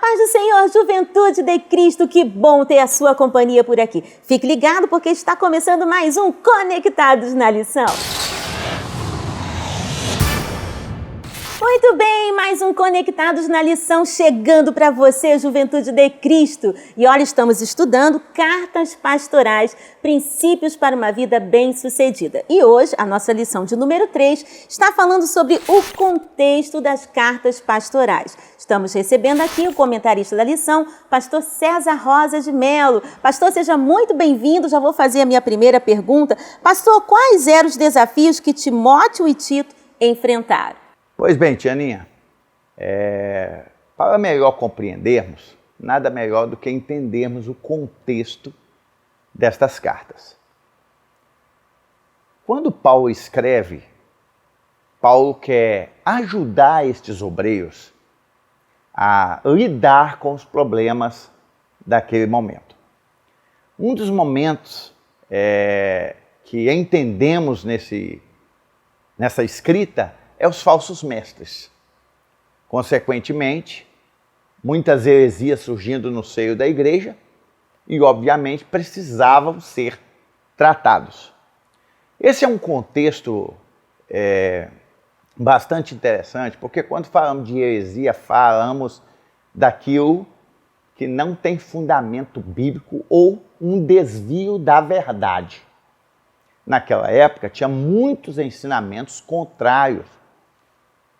Paz do Senhor, juventude de Cristo, que bom ter a sua companhia por aqui. Fique ligado porque está começando mais um Conectados na Lição. Muito bem, mais um Conectados na Lição chegando para você, juventude de Cristo. E olha, estamos estudando cartas pastorais, princípios para uma vida bem-sucedida. E hoje, a nossa lição de número 3 está falando sobre o contexto das cartas pastorais. Estamos recebendo aqui o comentarista da lição, pastor César Rosa de Melo. Pastor, seja muito bem-vindo. Já vou fazer a minha primeira pergunta. Pastor, quais eram os desafios que Timóteo e Tito enfrentaram? Pois bem, Tianinha, para melhor compreendermos, nada melhor do que entendermos o contexto destas cartas. Quando Paulo escreve, Paulo quer ajudar estes obreiros a lidar com os problemas daquele momento. Um dos momentos que entendemos nessa escrita é os falsos mestres. Consequentemente, muitas heresias surgindo no seio da igreja e, obviamente, precisavam ser tratados. Esse é um contexto bastante interessante, porque quando falamos de heresia, falamos daquilo que não tem fundamento bíblico ou um desvio da verdade. Naquela época, tinha muitos ensinamentos contrários.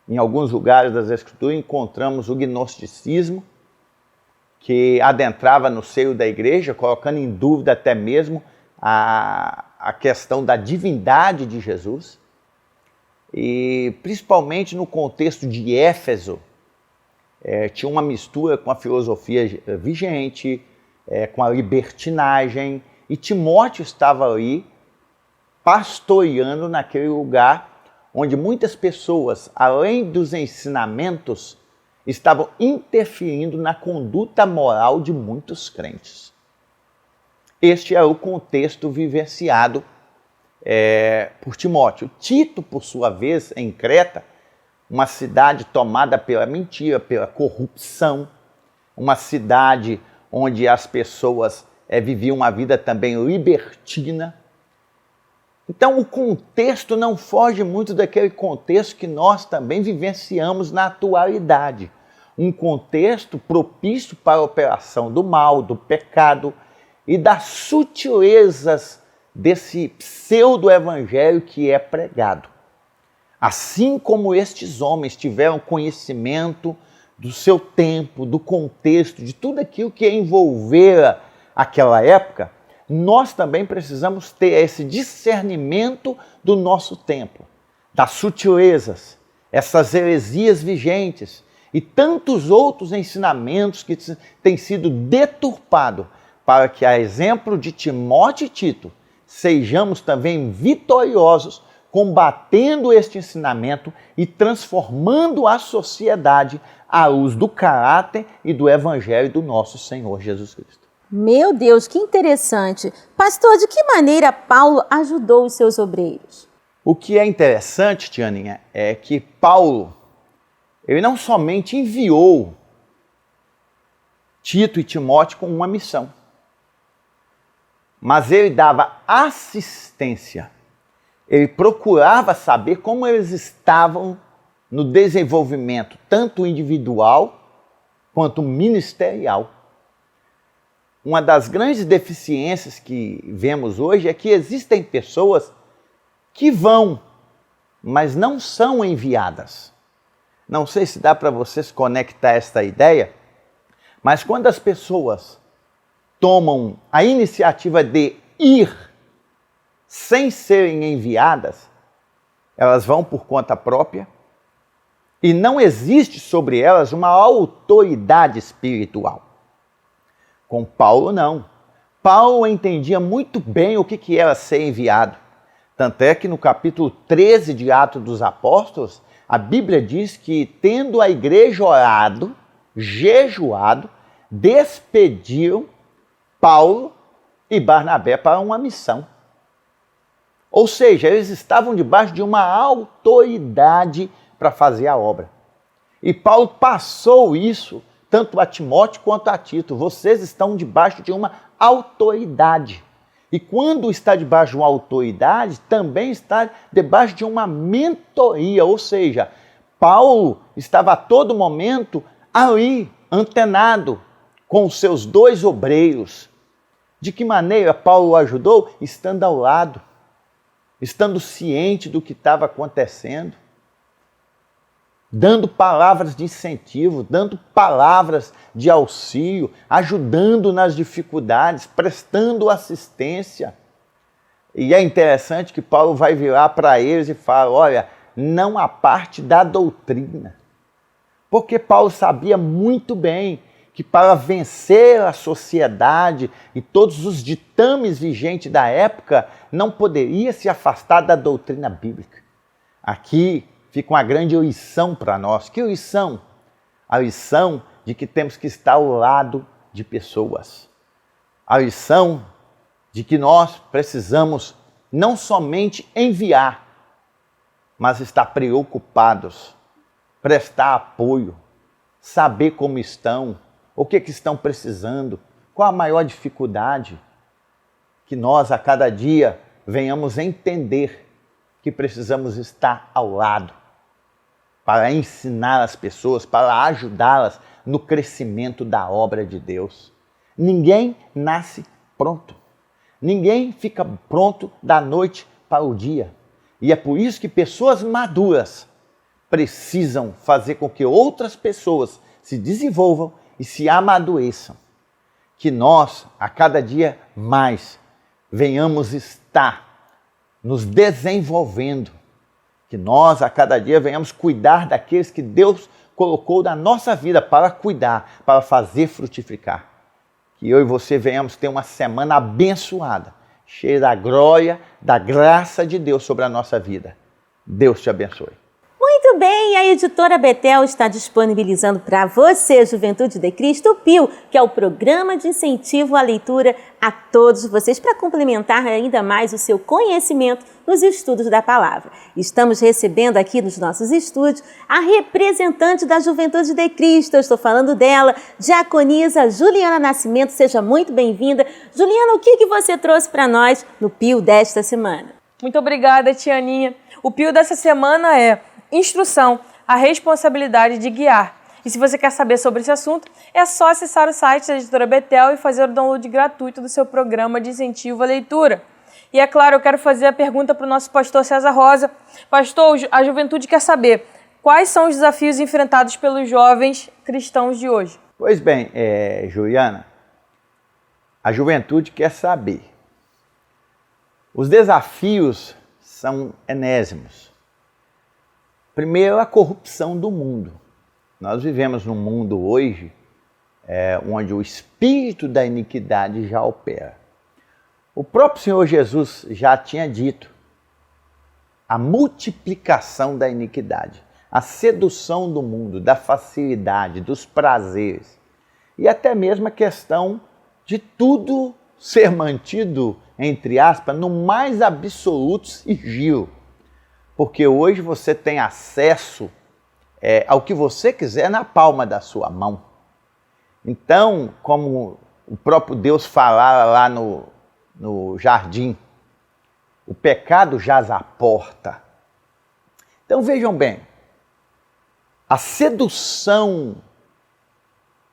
Em alguns lugares das Escrituras encontramos o gnosticismo, que adentrava no seio da igreja, colocando em dúvida até mesmo a questão da divindade de Jesus. E principalmente no contexto de Éfeso, tinha uma mistura com a filosofia vigente, com a libertinagem, e Timóteo estava ali pastoreando naquele lugar onde muitas pessoas, além dos ensinamentos, estavam interferindo na conduta moral de muitos crentes. Este é o contexto vivenciado por Timóteo. Tito, por sua vez, em Creta, uma cidade tomada pela mentira, pela corrupção, uma cidade onde as pessoas viviam uma vida também libertina. Então, o contexto não foge muito daquele contexto que nós também vivenciamos na atualidade. Um contexto propício para a operação do mal, do pecado e das sutilezas desse pseudo-evangelho que é pregado. Assim como estes homens tiveram conhecimento do seu tempo, do contexto, de tudo aquilo que envolvera aquela época, nós também precisamos ter esse discernimento do nosso tempo, das sutilezas, essas heresias vigentes e tantos outros ensinamentos que têm sido deturpados para que, a exemplo de Timóteo e Tito, sejamos também vitoriosos combatendo este ensinamento e transformando a sociedade à luz do caráter e do evangelho do nosso Senhor Jesus Cristo. Meu Deus, que interessante. Pastor, de que maneira Paulo ajudou os seus obreiros? O que é interessante, Tianinha, é que Paulo, ele não somente enviou Tito e Timóteo com uma missão, mas ele dava assistência. Ele procurava saber como eles estavam no desenvolvimento, tanto individual quanto ministerial. Uma das grandes deficiências que vemos hoje é que existem pessoas que vão, mas não são enviadas. Não sei se dá para vocês conectar esta ideia, mas quando as pessoas tomam a iniciativa de ir sem serem enviadas, elas vão por conta própria e não existe sobre elas uma autoridade espiritual. Com Paulo, não. Paulo entendia muito bem o que era ser enviado. Tanto é que no capítulo 13 de Atos dos Apóstolos, a Bíblia diz que, tendo a igreja orado, jejuado, despediram Paulo e Barnabé para uma missão. Ou seja, eles estavam debaixo de uma autoridade para fazer a obra. E Paulo passou isso tanto a Timóteo quanto a Tito, vocês estão debaixo de uma autoridade. E quando está debaixo de uma autoridade, também está debaixo de uma mentoria, ou seja, Paulo estava a todo momento ali, antenado, com os seus 2 obreiros. De que maneira Paulo o ajudou? Estando ao lado, estando ciente do que estava acontecendo, dando palavras de incentivo, dando palavras de auxílio, ajudando nas dificuldades, prestando assistência. E é interessante que Paulo vai virar para eles e fala, olha, não há parte da doutrina. Porque Paulo sabia muito bem que para vencer a sociedade e todos os ditames vigentes da época, não poderia se afastar da doutrina bíblica. Aqui fica uma grande lição para nós. Que lição? A lição de que temos que estar ao lado de pessoas. A lição de que nós precisamos não somente enviar, mas estar preocupados, prestar apoio, saber como estão, o que estão precisando, qual a maior dificuldade. Que nós, a cada dia, venhamos entender que precisamos estar ao lado para ensinar as pessoas, para ajudá-las no crescimento da obra de Deus. Ninguém nasce pronto. Ninguém fica pronto da noite para o dia. E é por isso que pessoas maduras precisam fazer com que outras pessoas se desenvolvam e se amadureçam. Que nós, a cada dia mais, venhamos estar nos desenvolvendo. Que nós, a cada dia, venhamos cuidar daqueles que Deus colocou na nossa vida para cuidar, para fazer frutificar. Que eu e você venhamos ter uma semana abençoada, cheia da glória, da graça de Deus sobre a nossa vida. Deus te abençoe. Muito bem, a editora Betel está disponibilizando para você, Juventude de Cristo, o PIL, que é o Programa de Incentivo à Leitura a todos vocês, para complementar ainda mais o seu conhecimento nos estudos da palavra. Estamos recebendo aqui nos nossos estúdios a representante da Juventude de Cristo. Eu estou falando dela, diaconisa Juliana Nascimento. Seja muito bem-vinda. Juliana, o que você trouxe para nós no PIL desta semana? Muito obrigada, tia Aninha. O PIL dessa semana é Instrução, a responsabilidade de guiar. E se você quer saber sobre esse assunto, é só acessar o site da editora Betel e fazer o download gratuito do seu programa de incentivo à leitura. E é claro, eu quero fazer a pergunta para o nosso pastor César Rosa. Pastor, a juventude quer saber quais são os desafios enfrentados pelos jovens cristãos de hoje. Pois bem, Juliana, a juventude quer saber. Os desafios são enésimos. Primeiro, a corrupção do mundo. Nós vivemos num mundo hoje onde o espírito da iniquidade já opera. O próprio Senhor Jesus já tinha dito a multiplicação da iniquidade, a sedução do mundo, da facilidade, dos prazeres e até mesmo a questão de tudo ser mantido, entre aspas, no mais absoluto sigilo. Porque hoje você tem acesso ao que você quiser na palma da sua mão. Então, como o próprio Deus falara lá no jardim, o pecado jaz à porta. Então vejam bem, a sedução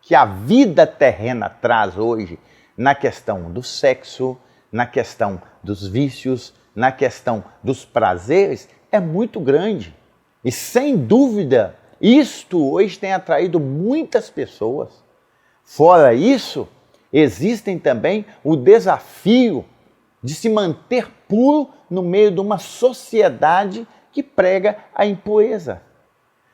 que a vida terrena traz hoje na questão do sexo, na questão dos vícios, na questão dos prazeres, é muito grande. E sem dúvida, isto hoje tem atraído muitas pessoas. Fora isso, existem também o desafio de se manter puro no meio de uma sociedade que prega a impureza.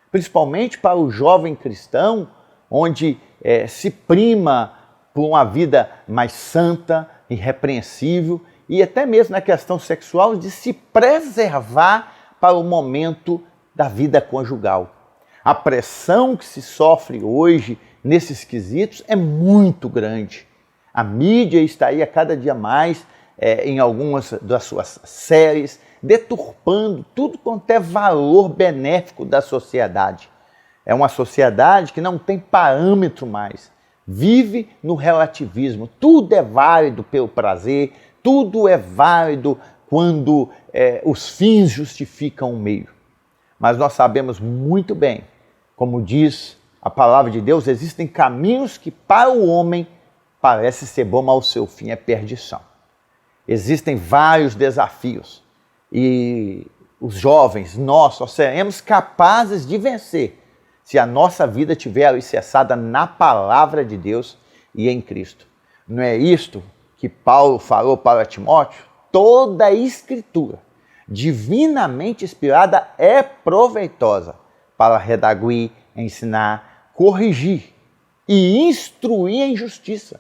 Principalmente para o jovem cristão, onde se prima por uma vida mais santa, irrepreensível, e até mesmo na questão sexual, de se preservar para o momento da vida conjugal. A pressão que se sofre hoje nesses quesitos é muito grande. A mídia está aí a cada dia mais em algumas das suas séries, deturpando tudo quanto é valor benéfico da sociedade. É uma sociedade que não tem parâmetro mais. Vive no relativismo. Tudo é válido pelo prazer, tudo é válido quando os fins justificam o meio. Mas nós sabemos muito bem, como diz a palavra de Deus, existem caminhos que para o homem parece ser bom, mas o seu fim é perdição. Existem vários desafios e os jovens, nós só seremos capazes de vencer se a nossa vida estiver alicerçada na palavra de Deus e em Cristo. Não é isto que Paulo falou para Timóteo? Toda a Escritura, divinamente inspirada, é proveitosa para redarguir, ensinar, corrigir e instruir em justiça,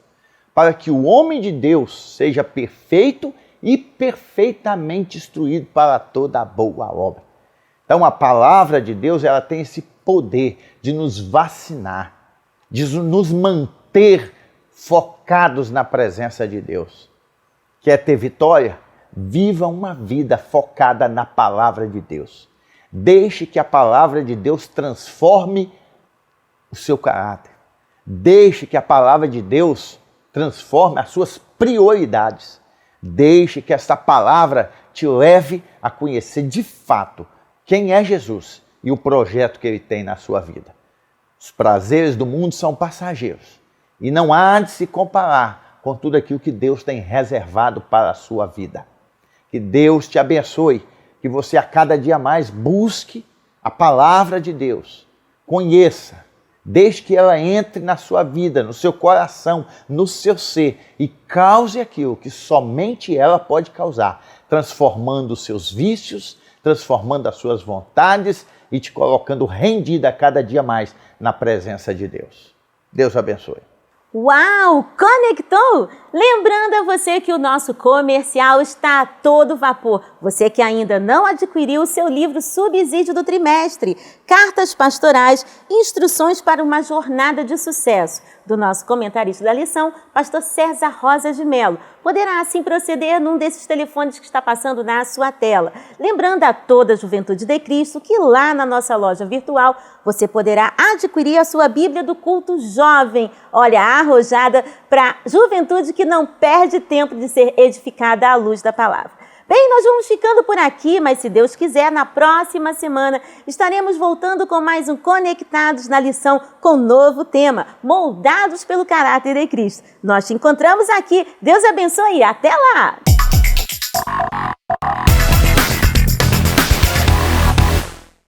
para que o homem de Deus seja perfeito e perfeitamente instruído para toda a boa obra. Então a palavra de Deus, ela tem esse poder de nos vacinar, de nos manter focados na presença de Deus. Quer ter vitória? Viva uma vida focada na palavra de Deus. Deixe que a palavra de Deus transforme o seu caráter. Deixe que a palavra de Deus transforme as suas prioridades. Deixe que essa palavra te leve a conhecer de fato quem é Jesus e o projeto que ele tem na sua vida. Os prazeres do mundo são passageiros e não há de se comparar com tudo aquilo que Deus tem reservado para a sua vida. Que Deus te abençoe, que você a cada dia mais busque a palavra de Deus, conheça, deixe que ela entre na sua vida, no seu coração, no seu ser e cause aquilo que somente ela pode causar, transformando os seus vícios, transformando as suas vontades e te colocando rendida a cada dia mais na presença de Deus. Deus abençoe. Uau! Conectou? Lembrando a você que o nosso comercial está a todo vapor. Você que ainda não adquiriu o seu livro Subsídio do Trimestre, Cartas Pastorais, Instruções para uma Jornada de Sucesso, do nosso comentarista da lição, pastor César Rosa de Mello. Poderá assim proceder num desses telefones que está passando na sua tela. Lembrando a toda a Juventude de Cristo que lá na nossa loja virtual você poderá adquirir a sua Bíblia do Culto Jovem. Olha, arrojada para a juventude que não perde tempo de ser edificada à luz da palavra. Bem, nós vamos ficando por aqui, mas se Deus quiser, na próxima semana estaremos voltando com mais um Conectados na Lição com novo tema, Moldados pelo Caráter de Cristo. Nós te encontramos aqui. Deus abençoe e até lá!